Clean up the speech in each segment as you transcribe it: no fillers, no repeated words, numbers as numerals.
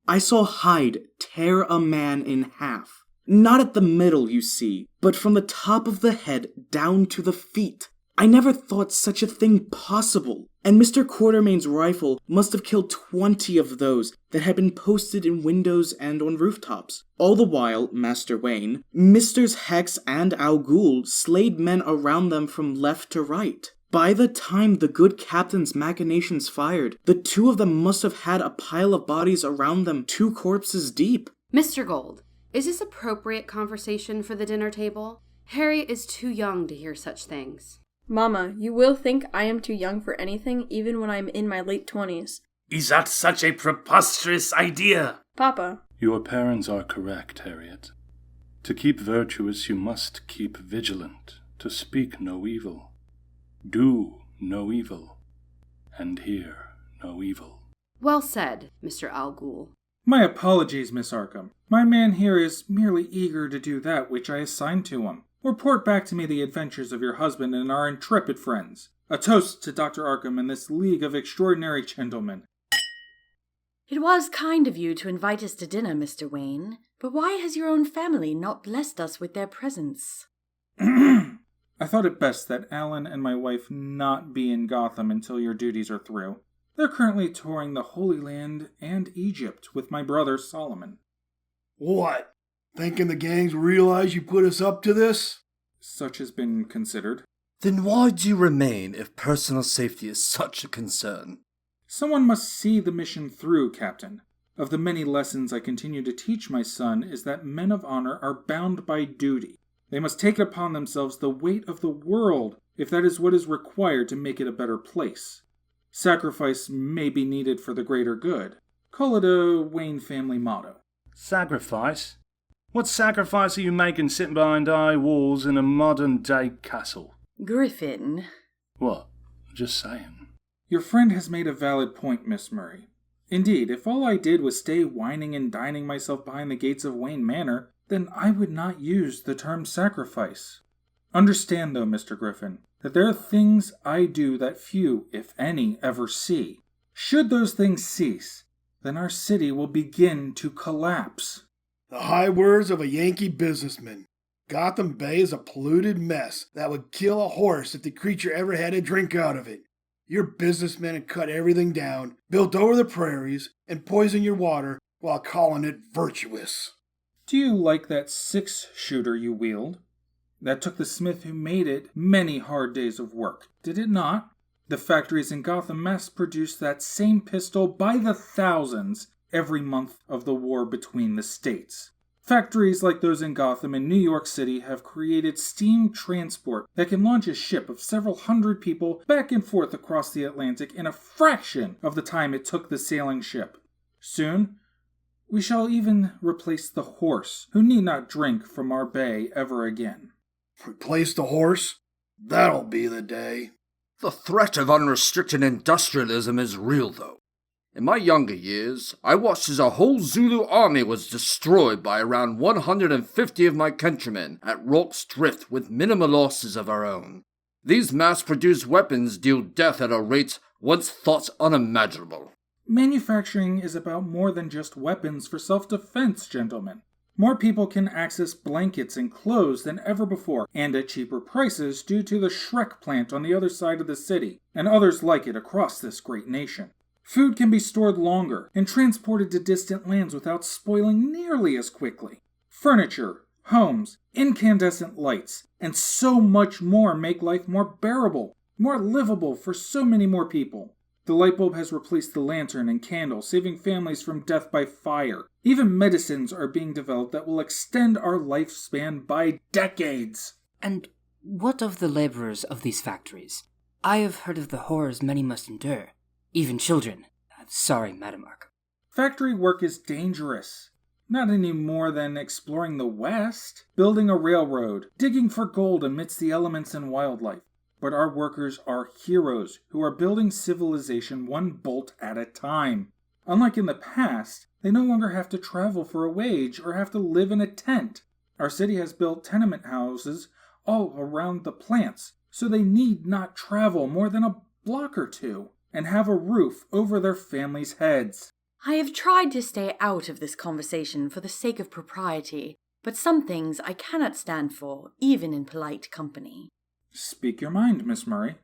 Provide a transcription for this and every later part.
I saw Hyde tear a man in half. Not at the middle, you see, but from the top of the head down to the feet. I never thought such a thing possible, and Mr. Quartermain's rifle must have killed 20 of those that had been posted in windows and on rooftops. All the while, Master Wayne, Misters Hex and al-Ghul slayed men around them from left to right. By the time the good captain's machinations fired, the two of them must have had a pile of bodies around them 2 corpses deep. Mr. Gold, is this appropriate conversation for the dinner table? Harry is too young to hear such things. Mama, you will think I am too young for anything even when I'm in my late 20s. Is that such a preposterous idea? Papa. Your parents are correct, Harriet. To keep virtuous, you must keep vigilant, to speak no evil, do no evil, and hear no evil. Well said, Mr. al-Ghul. My apologies, Miss Arkham. My man here is merely eager to do that which I assigned to him. Report back to me the adventures of your husband and our intrepid friends. A toast to Dr. Arkham and this League of Extraordinary Gentlemen. It was kind of you to invite us to dinner, Mr. Wayne, but why has your own family not blessed us with their presence? I thought it best that Alan and my wife not be in Gotham until your duties are through. They're currently touring the Holy Land and Egypt with my brother Solomon. What? Thinking the gangs realize you put us up to this? Such has been considered. Then why do you remain if personal safety is such a concern? Someone must see the mission through, Captain. Of the many lessons I continue to teach my son is that men of honor are bound by duty. They must take it upon themselves the weight of the world if that is what is required to make it a better place. Sacrifice may be needed for the greater good. Call it a Wayne family motto. Sacrifice? What sacrifice are you making sitting behind high walls in a modern-day castle? Griffin. What? Just saying. Your friend has made a valid point, Miss Murray. Indeed, if all I did was stay whining and dining myself behind the gates of Wayne Manor, then I would not use the term sacrifice. Understand, though, Mr. Griffin, that there are things I do that few, if any, ever see. Should those things cease, then our city will begin to collapse. The high words of a Yankee businessman. Gotham Bay is a polluted mess that would kill a horse if the creature ever had a drink out of it. Your businessmen have cut everything down, built over the prairies, and poisoned your water while calling it virtuous. Do you like that 6-shooter you wield? That took the smith who made it many hard days of work, did it not? The factories in Gotham mass-produced that same pistol by the thousands every month of the war between the states. Factories like those in Gotham and New York City have created steam transport that can launch a ship of several hundred people back and forth across the Atlantic in a fraction of the time it took the sailing ship. Soon, we shall even replace the horse, who need not drink from our bay ever again. Replace the horse? That'll be the day. The threat of unrestricted industrialism is real, though. In my younger years, I watched as a whole Zulu army was destroyed by around 150 of my countrymen at Rorke's Drift with minimal losses of our own. These mass-produced weapons deal death at a rate once thought unimaginable. Manufacturing is about more than just weapons for self-defense, gentlemen. More people can access blankets and clothes than ever before, and at cheaper prices due to the Shrek plant on the other side of the city, and others like it across this great nation. Food can be stored longer and transported to distant lands without spoiling nearly as quickly. Furniture, homes, incandescent lights, and so much more make life more bearable, more livable for so many more people. The light bulb has replaced the lantern and candle, saving families from death by fire. Even medicines are being developed that will extend our lifespan by decades. And what of the laborers of these factories? I have heard of the horrors many must endure. Even children. Sorry, Madam Arkham. Factory work is dangerous. Not any more than exploring the West, building a railroad, digging for gold amidst the elements and wildlife. But our workers are heroes who are building civilization one bolt at a time. Unlike in the past, they no longer have to travel for a wage or have to live in a tent. Our city has built tenement houses all around the plants, so they need not travel more than a block or two and have a roof over their families' heads. I have tried to stay out of this conversation for the sake of propriety, but some things I cannot stand for, even in polite company. Speak your mind, Miss Murray.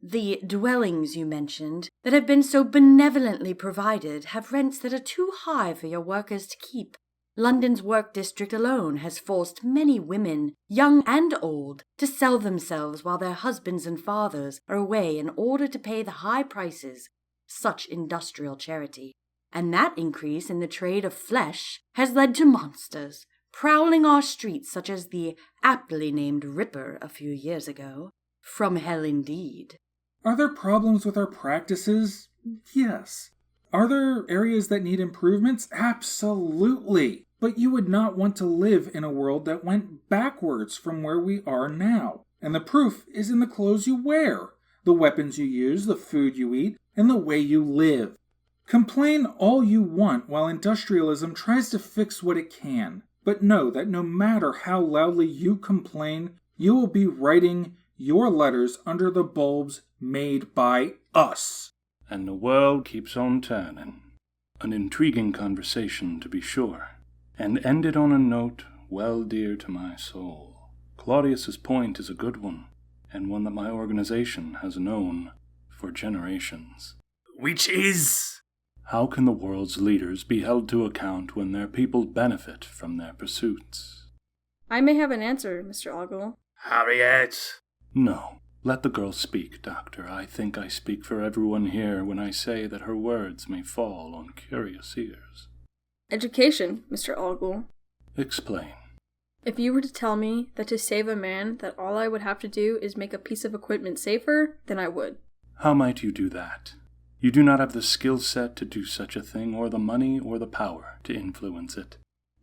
The dwellings you mentioned that have been so benevolently provided have rents that are too high for your workers to keep. London's work district alone has forced many women, young and old, to sell themselves while their husbands and fathers are away in order to pay the high prices, such industrial charity. And that increase in the trade of flesh has led to monsters prowling our streets such as the aptly named Ripper a few years ago. From hell indeed. Are there problems with our practices? Yes. Are there areas that need improvements? Absolutely. But you would not want to live in a world that went backwards from where we are now. And the proof is in the clothes you wear, the weapons you use, the food you eat, and the way you live. Complain all you want while industrialism tries to fix what it can. But know that no matter how loudly you complain, you will be writing your letters under the bulbs made by us. And the world keeps on turning. An intriguing conversation, to be sure, and ended on a note well dear to my soul. Claudius's point is a good one, and one that my organization has known for generations. Which is? How can the world's leaders be held to account when their people benefit from their pursuits? I may have an answer, Mr. al-Ghul. Harriet. No. Let the girl speak, Doctor. I think I speak for everyone here when I say that her words may fall on curious ears. Education, Mr. al-Ghul. Explain. If you were to tell me that to save a man that all I would have to do is make a piece of equipment safer, then I would. How might you do that? You do not have the skill set to do such a thing, or the money or the power to influence it.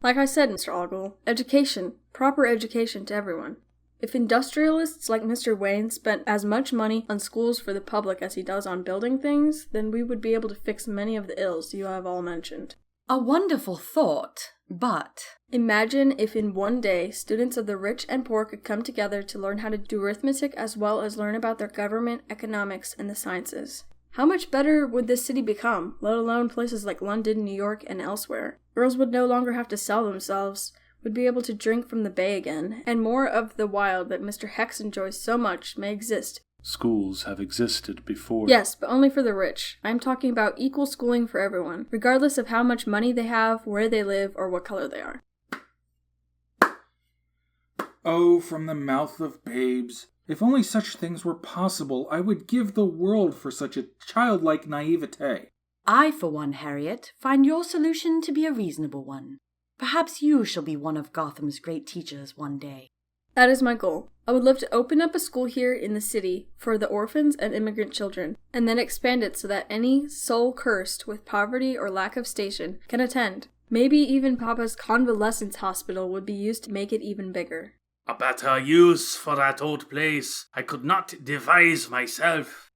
Like I said, Mr. al-Ghul, education, proper education to everyone. If industrialists like Mr. Wayne spent as much money on schools for the public as he does on building things, then we would be able to fix many of the ills you have all mentioned. A wonderful thought, but... Imagine if in one day students of the rich and poor could come together to learn how to do arithmetic as well as learn about their government, economics, and the sciences. How much better would this city become, let alone places like London, New York, and elsewhere? Girls would no longer have to sell themselves, would be able to drink from the bay again, and more of the wild that Mr. Hex enjoys so much may exist. Schools have existed before. Yes, but only for the rich. I am talking about equal schooling for everyone, regardless of how much money they have, where they live, or what color they are. Oh, from the mouth of babes. If only such things were possible, I would give the world for such a childlike naivete. I, for one, Harriet, find your solution to be a reasonable one. Perhaps you shall be one of Gotham's great teachers one day. That is my goal. I would love to open up a school here in the city for the orphans and immigrant children, and then expand it so that any soul cursed with poverty or lack of station can attend. Maybe even Papa's convalescence hospital would be used to make it even bigger. A better use for that old place I could not devise myself.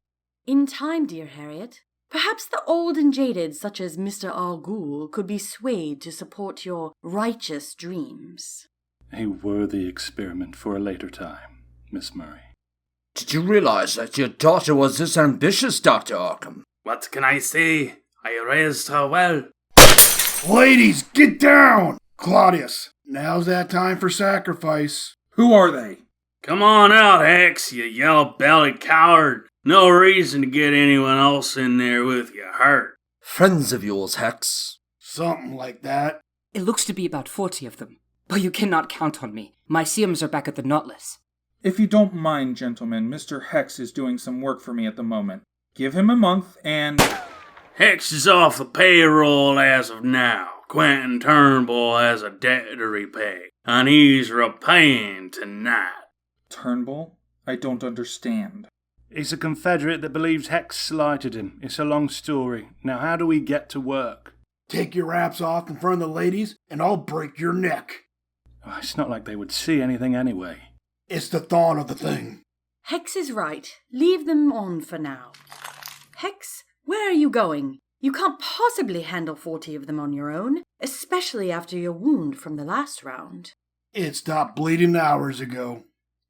In time, dear Harriet. Perhaps the old and jaded, such as Mr. al-Ghul, could be swayed to support your righteous dreams. A worthy experiment for a later time, Miss Murray. Did you realize that your daughter was this ambitious, Dr. Arkham? What can I say? I raised her well. Ladies, get down! Claudius, now's that time for sacrifice. Who are they? Come on out, Hex, you yellow-bellied coward. No reason to get anyone else in there with you hurt. Friends of yours, Hex. Something like that. It looks to be about 40 of them. But you cannot count on me. My Seums are back at the Nautilus. If you don't mind, gentlemen, Mr. Hex is doing some work for me at the moment. Give him a month and... Hex is off the payroll as of now. Quentin Turnbull has a debt to repay, and he's repaying tonight. Turnbull? I don't understand. He's a Confederate that believes Hex slighted him. It's a long story. Now how do we get to work? Take your wraps off in front of the ladies, and I'll break your neck. Oh, it's not like they would see anything anyway. It's the thought of the thing. Hex is right. Leave them on for now. Hex, where are you going? You can't possibly handle 40 of them on your own, especially after your wound from the last round. It stopped bleeding hours ago.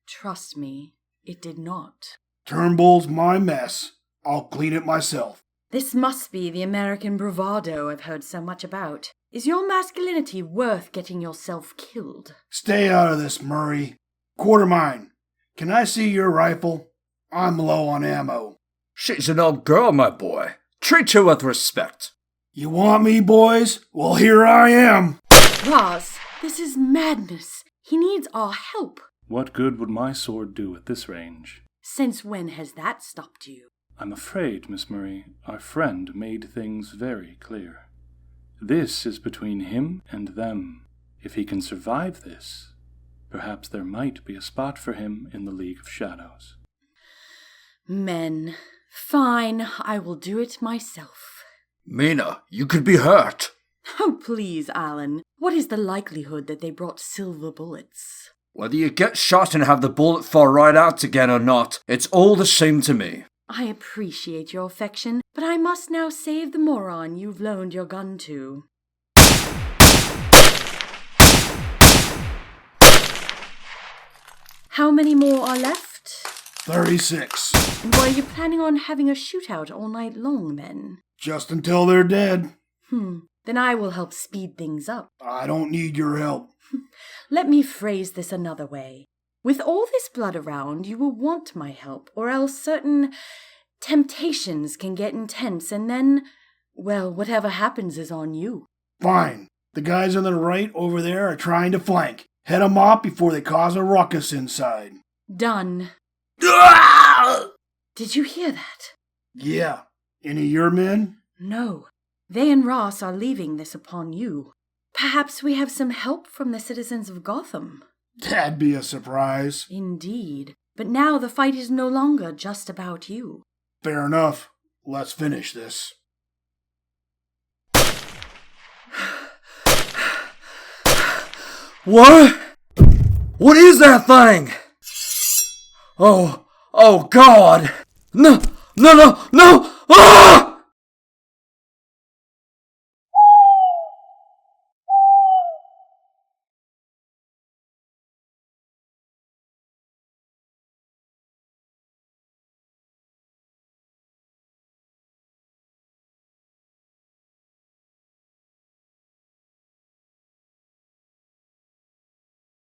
Trust me, it did not. Turnbull's my mess. I'll clean it myself. This must be the American bravado I've heard so much about. Is your masculinity worth getting yourself killed? Stay out of this, Murray. Quartermine, can I see your rifle? I'm low on ammo. She's an old girl, my boy. Treat her with respect. You want me, boys? Well, here I am. Ross, this is madness. He needs our help. What good would my sword do at this range? Since when has that stopped you? I'm afraid, Miss Murray, our friend made things very clear. This is between him and them. If he can survive this, perhaps there might be a spot for him in the League of Shadows. Men. Fine, I will do it myself. Mina, you could be hurt. Oh, please, Alan. What is the likelihood that they brought silver bullets? Whether you get shot and have the bullet fall right out again or not, it's all the same to me. I appreciate your affection, but I must now save the moron you've loaned your gun to. How many more are left? 36. And were you planning on having a shootout all night long, then? Just until they're dead. Then I will help speed things up. I don't need your help. Let me phrase this another way. With all this blood around, you will want my help, or else certain temptations can get intense, and then, well, whatever happens is on you. Fine. The guys on the right over there are trying to flank. Head 'em off before they cause a ruckus inside. Done. Did you hear that? Yeah. Any of your men? No. They and Ross are leaving this upon you. Perhaps we have some help from the citizens of Gotham. That'd be a surprise. Indeed. But now the fight is no longer just about you. Fair enough. Let's finish this. What? What is that thing? Oh God! No! Ah!